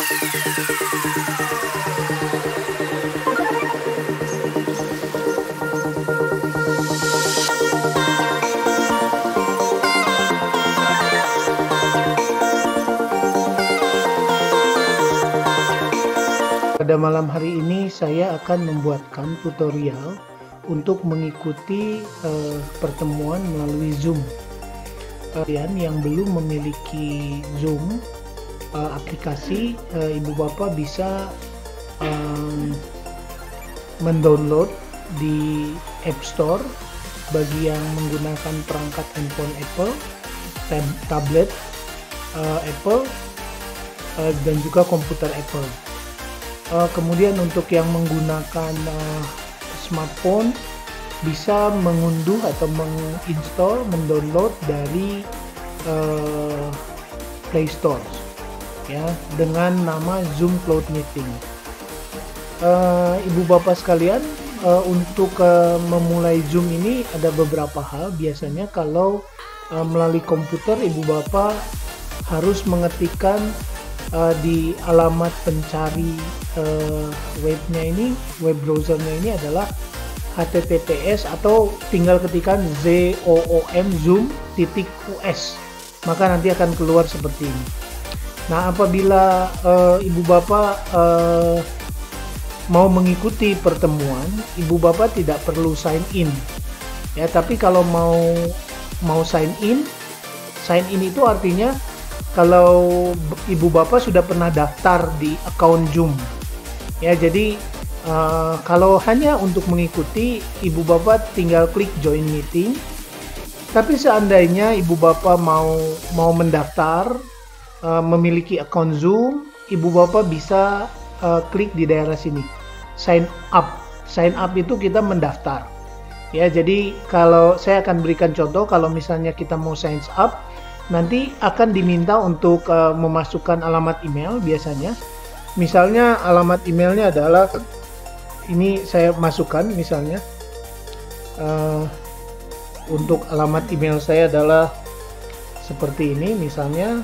Pada malam hari ini saya akan membuatkan tutorial untuk mengikuti pertemuan melalui Zoom. Kalian yang belum memiliki Zoom aplikasi, Ibu Bapak bisa mendownload di App Store bagi yang menggunakan perangkat handphone Apple, tablet Apple, dan juga komputer Apple. Kemudian untuk yang menggunakan smartphone bisa mengunduh atau menginstall, mendownload dari Play Store ya dengan nama Zoom Cloud Meeting. Ibu bapak sekalian, untuk memulai Zoom ini ada beberapa hal. Biasanya kalau melalui komputer, ibu bapak harus mengetikkan di alamat pencari webnya ini, web browsernya ini adalah https atau tinggal ketikkan zoom.us, maka nanti akan keluar seperti ini. Nah, apabila ibu bapak mau mengikuti pertemuan, ibu bapak tidak perlu sign in ya, tapi kalau mau sign in itu artinya kalau ibu bapak sudah pernah daftar di account Zoom ya. Jadi kalau hanya untuk mengikuti, ibu bapak tinggal klik join meeting. Tapi seandainya ibu bapak mau mendaftar, memiliki account Zoom, ibu bapak bisa klik di daerah sini, sign up. Sign up itu kita mendaftar ya. Jadi kalau saya akan berikan contoh, kalau misalnya kita mau sign up, nanti akan diminta untuk memasukkan alamat email. Biasanya misalnya alamat emailnya adalah ini, saya masukkan misalnya untuk alamat email saya adalah seperti ini misalnya.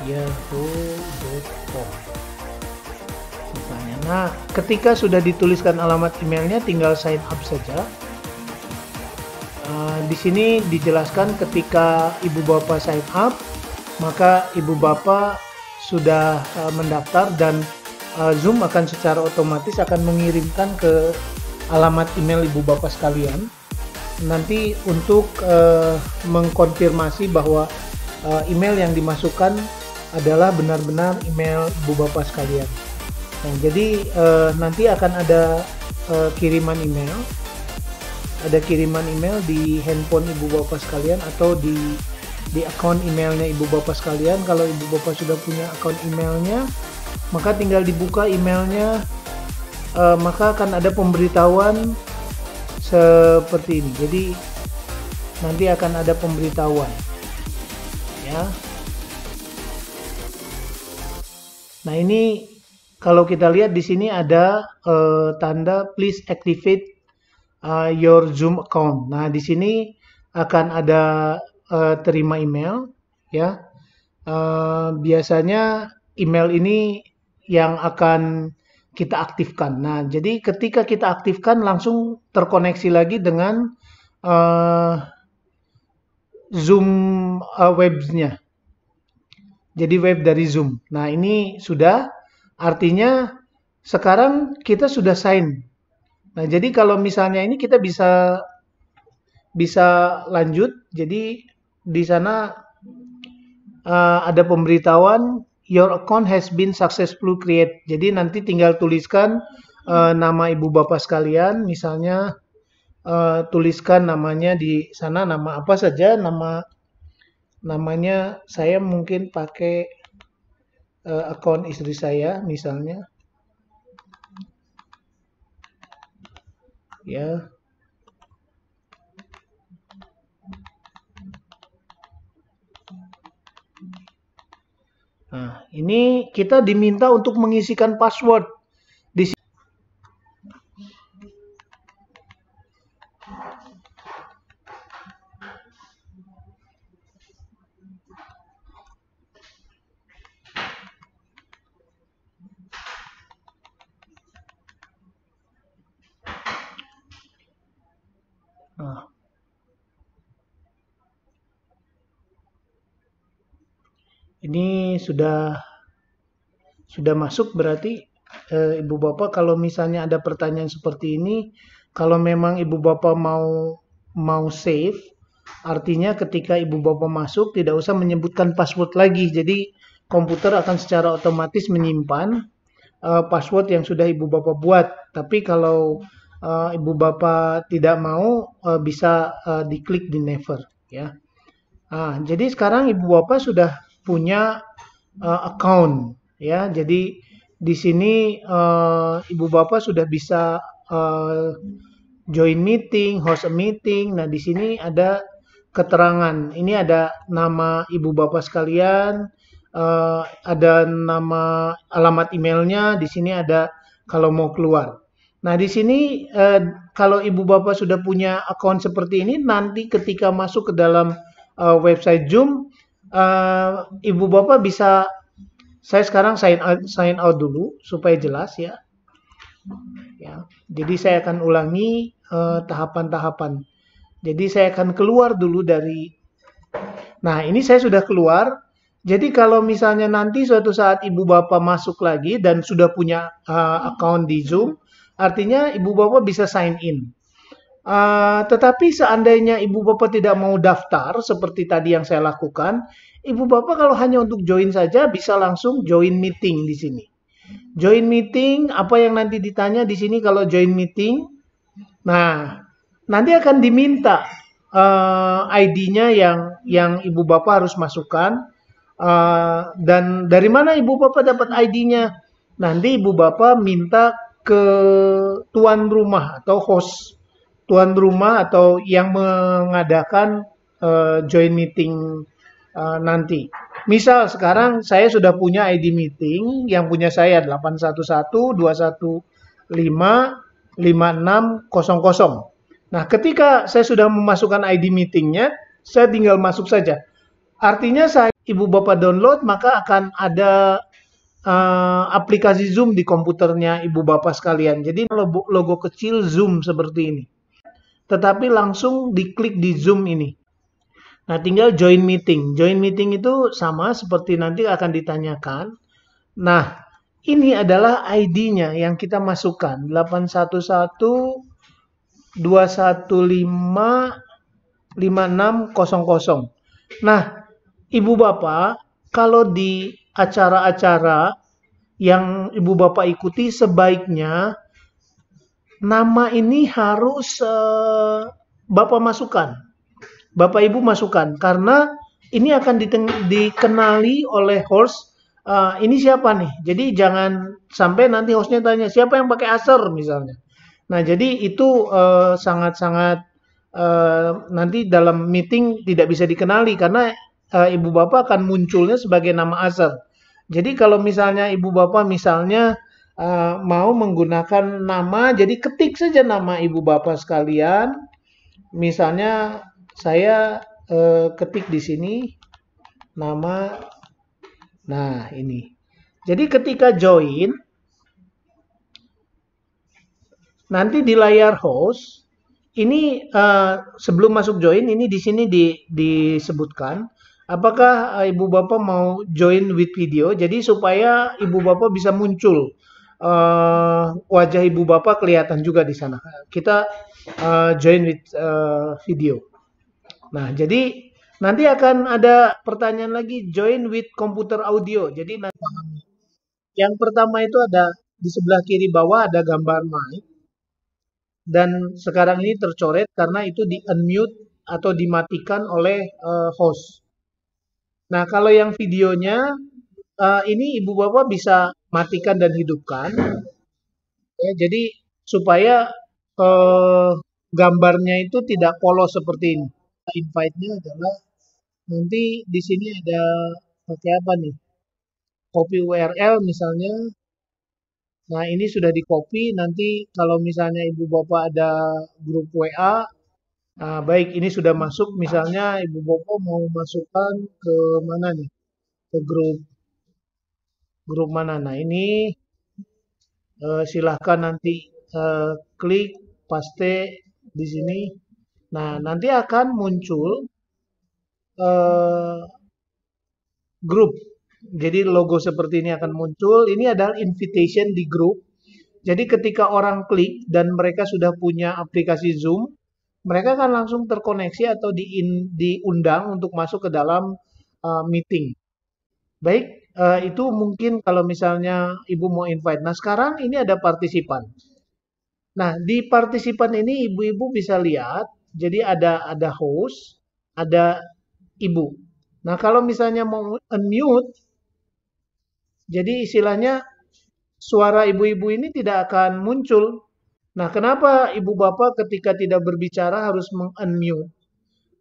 Yahoo.com misalnya. Nah, ketika sudah dituliskan alamat emailnya, tinggal sign up saja. Di sini dijelaskan ketika ibu bapak sign up, maka ibu bapak sudah mendaftar dan Zoom akan secara otomatis akan mengirimkan ke alamat email ibu bapak sekalian nanti untuk mengkonfirmasi bahwa email yang dimasukkan adalah benar-benar email ibu bapak sekalian. Nah, jadi nanti akan ada kiriman email, di handphone ibu bapak sekalian atau di akun emailnya ibu bapak sekalian. Kalau ibu bapak sudah punya akun emailnya, maka tinggal dibuka emailnya, maka akan ada pemberitahuan seperti ini. Jadi nanti akan ada pemberitahuan ya. Nah, ini kalau kita lihat di sini ada tanda please activate your Zoom account. Nah, di sini akan ada terima email ya. Biasanya email ini yang akan kita aktifkan. Nah, jadi ketika kita aktifkan langsung terkoneksi lagi dengan Zoom webnya. Jadi web dari Zoom. Nah, ini sudah, artinya sekarang kita sudah sign. Nah, jadi kalau misalnya ini kita bisa lanjut. Jadi di sana ada pemberitahuan your account has been successfully created. Jadi nanti tinggal tuliskan nama ibu bapak sekalian, misalnya tuliskan namanya di sana, nama apa saja, namanya saya mungkin pakai akun istri saya misalnya ya. Nah, ini kita diminta untuk mengisikan password di sini. Nah, ini sudah masuk berarti Ibu Bapak kalau misalnya ada pertanyaan seperti ini, kalau memang Ibu Bapak mau save, artinya ketika Ibu Bapak masuk tidak usah menyebutkan password lagi. Jadi komputer akan secara otomatis menyimpan password yang sudah Ibu Bapak buat. Tapi kalau Ibu Bapak tidak mau bisa diklik di never ya. Nah, jadi sekarang Ibu Bapak sudah punya account ya. Jadi di sini Ibu Bapak sudah bisa join meeting, host a meeting. Nah, di sini ada keterangan. Ini ada nama Ibu Bapak sekalian, ada nama alamat emailnya, di sini ada kalau mau keluar. Nah, di sini kalau Ibu Bapak sudah punya account seperti ini, nanti ketika masuk ke dalam website Zoom, Ibu Bapak bisa, saya sekarang sign out dulu supaya jelas ya. Ya, jadi saya akan ulangi tahapan-tahapan. Jadi saya akan keluar dulu dari. Nah, ini saya sudah keluar. Jadi kalau misalnya nanti suatu saat Ibu Bapak masuk lagi dan sudah punya account di Zoom, artinya Ibu Bapak bisa sign in. Tetapi seandainya Ibu Bapak tidak mau daftar seperti tadi yang saya lakukan, Ibu Bapak kalau hanya untuk join saja bisa langsung join meeting di sini. Join meeting, apa yang nanti ditanya di sini kalau join meeting? Nah, nanti akan diminta ID-nya yang Ibu Bapak harus masukkan. Dan dari mana Ibu Bapak dapat ID-nya? Nanti Ibu Bapak minta ke tuan rumah atau host tuan rumah atau yang mengadakan join meeting nanti. Misal sekarang saya sudah punya ID meeting yang punya saya 811-215-5600. Nah, ketika saya sudah memasukkan ID meetingnya, saya tinggal masuk saja. Artinya Ibu Bapak download, maka akan ada aplikasi Zoom di komputernya Ibu Bapak sekalian. Jadi logo kecil Zoom seperti ini. Tetapi langsung diklik di Zoom ini. Nah, tinggal join meeting. Join meeting itu sama seperti nanti akan ditanyakan. Nah, ini adalah ID-nya yang kita masukkan. 811-215-5600. Nah, Ibu Bapak, kalau di acara-acara yang Ibu Bapak ikuti sebaiknya nama ini harus Bapak masukkan. Bapak Ibu masukkan karena ini akan dikenali oleh host. Ini siapa nih? Jadi jangan sampai nanti hostnya tanya siapa yang pakai Acer misalnya. Nah, jadi itu sangat-sangat nanti dalam meeting tidak bisa dikenali karena Ibu Bapak akan munculnya sebagai nama Acer. Jadi kalau misalnya Ibu Bapak misalnya mau menggunakan nama, jadi ketik saja nama Ibu Bapak sekalian. Misalnya saya ketik di sini nama, nah ini. Jadi ketika join, nanti di layar host, ini sebelum masuk join, ini di sini disebutkan, apakah Ibu Bapak mau join with video, jadi supaya Ibu Bapak bisa muncul, wajah Ibu Bapak kelihatan juga di sana. Kita join with video. Nah, jadi nanti akan ada pertanyaan lagi, join with computer audio. Jadi nanti yang pertama itu ada di sebelah kiri bawah ada gambar mic. Dan sekarang ini tercoret karena itu di unmute atau dimatikan oleh host. Nah, kalau yang videonya ini Ibu Bapak bisa matikan dan hidupkan. Ya, jadi supaya gambarnya itu tidak polos seperti ini. Invite-nya adalah nanti di sini ada pakai apa nih? copy URL misalnya. Nah, ini sudah di copy. Nanti kalau misalnya ibu bapak ada grup WA, nah baik ini sudah masuk. Misalnya ibu bapak mau masukkan ke mana nih? Ke grup mana? Nah, ini silahkan nanti klik paste di sini. Nah, nanti akan muncul eh, grup. Jadi logo seperti ini akan muncul. Ini adalah invitation di grup. Jadi ketika orang klik dan mereka sudah punya aplikasi Zoom, mereka akan langsung terkoneksi atau diundang untuk masuk ke dalam meeting. Baik, itu mungkin kalau misalnya ibu mau invite. Nah sekarang ini ada partisipan. Nah di partisipan ini ibu-ibu bisa lihat. Jadi ada host, ada ibu. Nah kalau misalnya mau unmute, jadi istilahnya suara ibu-ibu ini tidak akan muncul. Nah, kenapa ibu bapak ketika tidak berbicara harus meng-unmute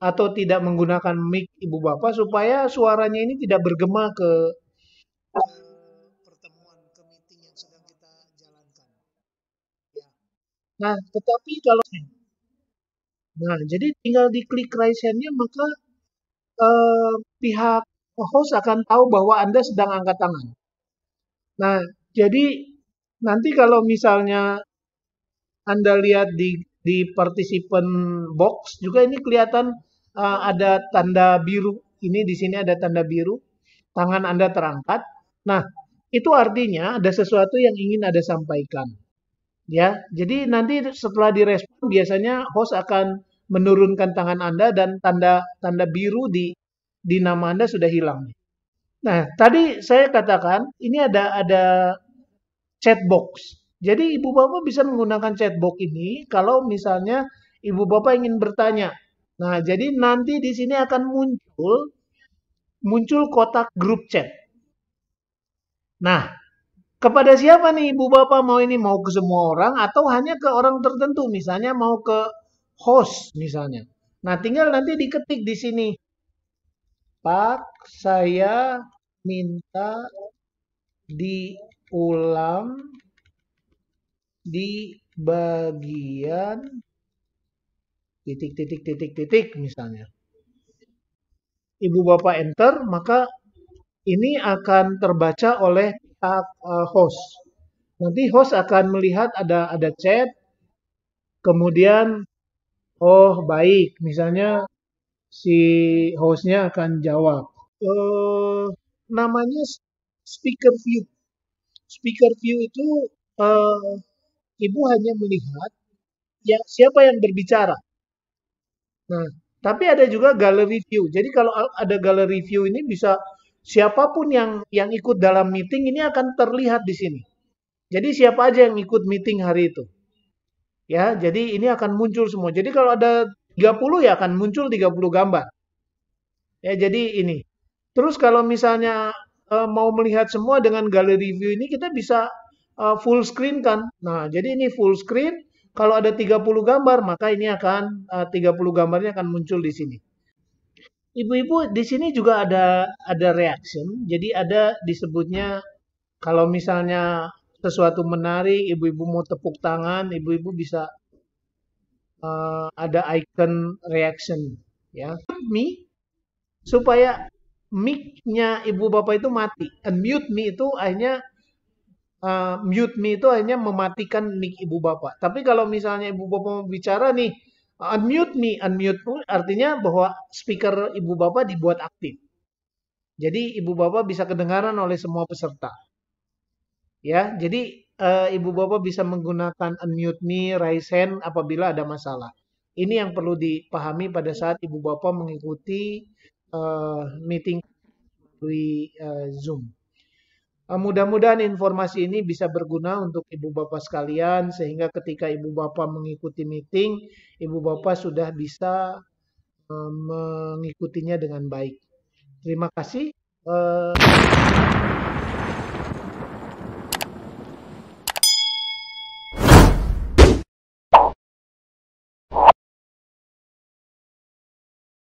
atau tidak menggunakan mic ibu bapak supaya suaranya ini tidak bergema ke pertemuan, ke meeting yang sedang kita jalankan. Ya. Nah, tetapi kalau jadi tinggal diklik raise hand-nya maka pihak host akan tahu bahwa Anda sedang angkat tangan. Nah, jadi nanti kalau misalnya Anda lihat di participant box juga ini kelihatan ada tanda biru. Ini di sini ada tanda biru. Tangan Anda terangkat. Nah, itu artinya ada sesuatu yang ingin Anda sampaikan. Ya, jadi nanti setelah direspon biasanya host akan menurunkan tangan Anda dan tanda biru di nama Anda sudah hilang. Nah, tadi saya katakan ini ada chat box. Jadi ibu bapak bisa menggunakan chat box ini kalau misalnya ibu bapak ingin bertanya. Nah, jadi nanti di sini akan muncul kotak grup chat. Nah, kepada siapa nih ibu bapak mau ini? Mau ke semua orang atau hanya ke orang tertentu? Misalnya mau ke host misalnya. Nah, tinggal nanti diketik di sini. Pak, saya minta diulang di bagian titik misalnya. Ibu bapak enter, maka ini akan terbaca oleh pihak host. Nanti host akan melihat ada chat, kemudian oh baik, misalnya si hostnya akan jawab. Namanya speaker view. Speaker view itu uh, ibu hanya melihat ya siapa yang berbicara. Nah, tapi ada juga gallery view. Jadi kalau ada gallery view ini bisa siapapun yang ikut dalam meeting ini akan terlihat di sini. Jadi siapa aja yang ikut meeting hari itu. Ya, jadi ini akan muncul semua. Jadi kalau ada 30 ya akan muncul 30 gambar. Ya, jadi ini. Terus kalau misalnya mau melihat semua dengan gallery view ini kita bisa full screen kan. Nah, jadi ini full screen. Kalau ada 30 gambar, maka ini akan 30 gambarnya akan muncul di sini. Ibu-ibu di sini juga ada reaction. Jadi ada disebutnya kalau misalnya sesuatu menarik, ibu-ibu mau tepuk tangan, ibu-ibu bisa ada icon reaction ya. Me supaya mic-nya ibu bapak itu mati. Unmute me itu hanya mute me itu hanya mematikan mic ibu bapak. Tapi kalau misalnya ibu bapak mau bicara nih, unmute me artinya bahwa speaker ibu bapak dibuat aktif. Jadi ibu bapak bisa kedengaran oleh semua peserta. Ya, jadi ibu bapak bisa menggunakan unmute me, raise hand apabila ada masalah. Ini yang perlu dipahami pada saat ibu bapak mengikuti meeting melalui Zoom. Mudah-mudahan informasi ini bisa berguna untuk ibu bapak sekalian sehingga ketika ibu bapak mengikuti meeting, ibu bapak sudah bisa mengikutinya dengan baik. Terima kasih.